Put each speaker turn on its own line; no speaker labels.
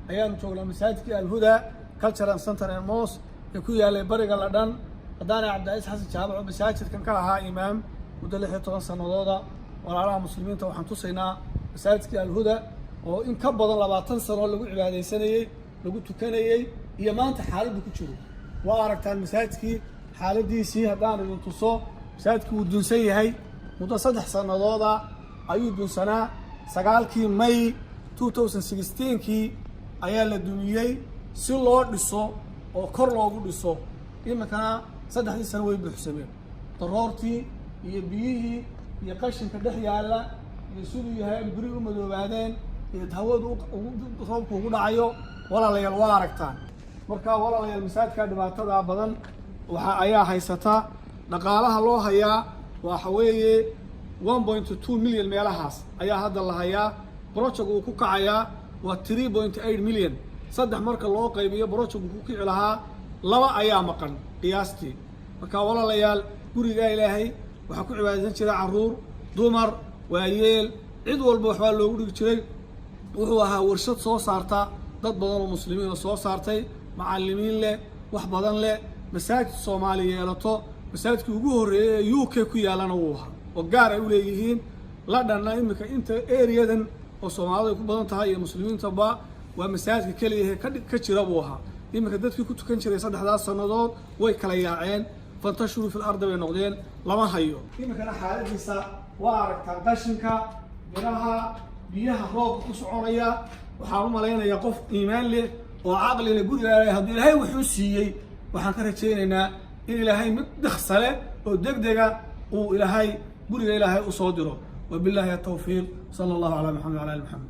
ayaan joognaa masaajidkii Al-Huda Cultural Center ee Moos ee ku yaalay bariga Ladhan hadaan Cabdicasiis Xasan Jaabac oo masaajidkan ka ahaa imaam muddo 16 sanadooda walaalaha muslimiinta waxaan tusaynaa masaajidkii Al-Huda oo in ka badan 20 sano lagu cibaadeysanayay lagu tukanayay iyo maanta xaaladdu ku jiro waa aragtaan masaajidkii xaaladiisii hadaan idin tuso masaajidku uu dunsan yahay muddo 3 sanadooda ayuu dunsanaa 9kii May 2016 ayaa la dumiyay si loo dhiso oo kor loogu dhiso imankana 3 sano way buuxsameen daroortii iyo biyihii iyo qashinka dhex yaala iyo sidoo yahay guri u madoobaadeen iyo hawadu roobku ugu dhacayo walaalayaal waa aragtaan marka walaalayaal masaajidka dhibaatada badan waxa ayaa haysata dhaqaalaha loo hayaa waxa weeye 1.2 milyan meelahaas ayaa hadda la hayaa project uu ku kacaya waa 3.8 milyan saddex marka loo qaybiyo project uu ku kici lahaa laba ayaa maqan qiyaastii marka walaalayaal guriga Ilaahay waxa ku cibaadeysan jiray caruur dumar waayeel cid walba waxa loogu dhigi jiray wuxuu ahaa warshad soo saarta dad badan oo muslimiin oo soo saartay macallimiin leh wax badan leh masaajid Soomaaliyeed yeelato masaajidkii ugu horeeyay UK ku yaalana uu ahaa oo gaar ay u leeyihiin Ladhan imika inta areadan oo Soomaalidu ku badan tahay iyo muslimiinta ba waa masaajidka kaliya ka jira buu ahaa imika dadkii ku tukan jiray 3 sanadood way kala yaaceen fantashuru fil ardi way noqdeen lama hayo imika xaaladiisa waa aragtaan qashinka biraha biyaha roobka ku soconaya waxaan u maleynayaa qof iimaan leh oo aqli leh guriga haddii Ilaahay wuxuu siiyay waxaan ka rajaynaynaa in Ilaahay mid dhakhsale oo degdega uu Ilaahay guriga Ilaahay u soo diro وبالله التوفيق صلى الله على محمد وعلى آل محمد